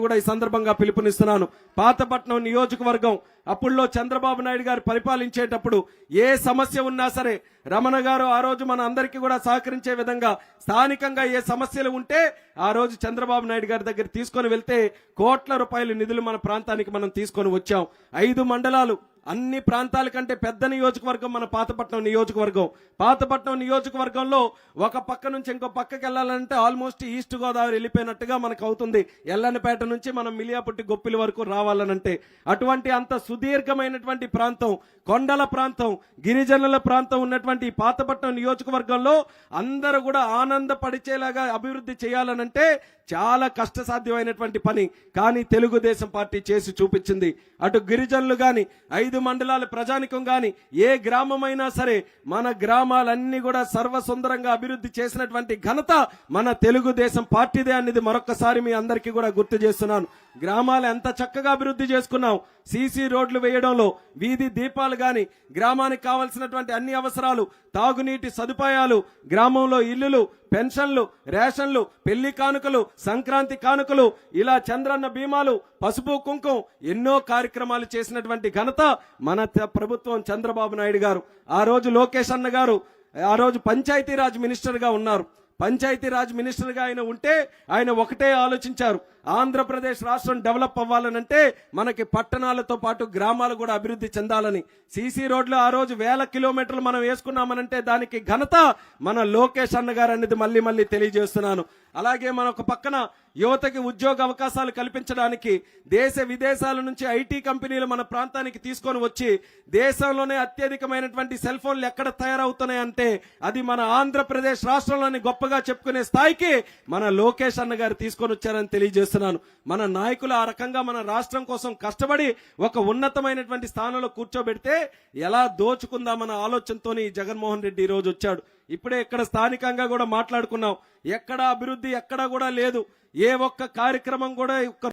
కూడా ఈ సందర్భంగా పిలుపునిస్తున్నాను. పాతపట్నం నియోజకవర్గం అప్పుల్లో చంద్రబాబు నాయుడు గారు పరిపాలించేటప్పుడు ఏ సమస్య ఉన్నా సరే రమణ గారు ఆ రోజు మన అందరికీ కూడా సహకరించే విధంగా స్థానికంగా ఏ సమస్యలు ఉంటే ఆ రోజు చంద్రబాబు నాయుడు గారి దగ్గర తీసుకొని వెళ్తే కోట్ల రూపాయల నిధులు మన ప్రాంతానికి మనం తీసుకొని వచ్చాం. 5 మండలాలు, అన్ని ప్రాంతాల కంటే పెద్ద నియోజకవర్గం మన పాతపట్నం నియోజకవర్గం. పాతపట్నం నియోజకవర్గంలో ఒక పక్క నుంచి ఇంకో పక్కకి వెళ్ళాలంటే ఆల్మోస్ట్ ఈస్ట్ గోదావరి వెళ్ళిపోయినట్టుగా మనకు అవుతుంది. ఎల్లన్నపేట నుంచి మనం మిలియాపుట్టి గొప్పిలి వరకు రావాలనంటే అటువంటి అంత సుదీర్ఘమైనటువంటి ప్రాంతం, కొండల ప్రాంతం, గిరిజనుల ప్రాంతం ఉన్నటువంటి పాతపట్నం నియోజకవర్గంలో అందరూ కూడా ఆనందపడిచేలాగా అభివృద్ధి చేయాలనంటే చాలా కష్టసాధ్యమైనటువంటి పని. కానీ తెలుగుదేశం పార్టీ చేసి చూపించింది. అటు గిరిజనులు గాని, 5 మండలాల ప్రజానికం గాని, ఏ గ్రామమైనా సరే మన గ్రామాలన్నీ కూడా సర్వసుందరంగా అభివృద్ధి చేసినటువంటి ఘనత మన తెలుగుదేశం పార్టీదే అనేది మరొకసారి మీ అందరికీ కూడా గుర్తు చేస్తున్నాను. గ్రామాలు ఎంత చక్కగా అభివృద్ధి చేసుకున్నాం. సీసీ రోడ్లు వేయడంలో, వీధి దీపాలు గాని, గ్రామానికి కావాల్సినటువంటి అన్ని అవసరాలు, తాగునీటి సదుపాయాలు, గ్రామంలో ఇల్లులు, పెన్షన్లు, రేషన్లు, పెళ్లి కానుకలు, సంక్రాంతి కానుకలు, ఇలా చంద్రన్న బీమాలు, పసుపు కుంకుమ, ఎన్నో కార్యక్రమాలు చేసినటువంటి ఘనత మన ప్రభుత్వం చంద్రబాబు నాయుడు గారు. ఆ రోజు లోకేష్ అన్న గారు ఆ రోజు పంచాయతీరాజ్ మినిస్టర్ గా ఉన్నారు. పంచాయతీరాజ్ మినిస్టర్ గా ఆయన ఉంటే ఆయన ఒకటే ఆలోచించారు, ఆంధ్రప్రదేశ్ రాష్ట్రం డెవలప్ అవ్వాలనంటే మనకి పట్టణాలతో పాటు గ్రామాలు కూడా అభివృద్ధి చెందాలని. సీసీ రోడ్లు ఆ రోజు 1000 కిలోమీటర్లు మనం వేసుకున్నామనంటే దానికి ఘనత మన లోకేష్ అన్న గారు అనేది మళ్ళీ తెలియజేస్తున్నాను. అలాగే మన ఒక పక్కన యువతకి ఉద్యోగ అవకాశాలు కల్పించడానికి దేశ విదేశాల నుంచి ఐటీ కంపెనీలు మన ప్రాంతానికి తీసుకొని వచ్చి దేశంలోనే అత్యధికమైనటువంటి సెల్ ఫోన్లు ఎక్కడ తయారవుతున్నాయంటే అది మన ఆంధ్రప్రదేశ్ రాష్ట్రంలోని గొప్పగా చెప్పుకునే స్థాయికి మన లోకేష్ అన్న గారు తీసుకొని వచ్చారని తెలియజేస్తున్నాను. మన నాయకులు ఆ రకంగా మన రాష్ట్రం కోసం కష్టపడి ఒక ఉన్నతమైనటువంటి స్థానంలో కూర్చోబెడితే ఎలా దోచుకుందామన్న ఆలోచనతో జగన్మోహన్ రెడ్డి ఈ రోజు వచ్చాడు. ఇప్పుడే ఇక్కడ స్థానికంగా కూడా మాట్లాడుకున్నాం, ఎక్కడ అభివృద్ధి ఎక్కడా కూడా లేదు. ఏ ఒక్క కార్యక్రమం కూడా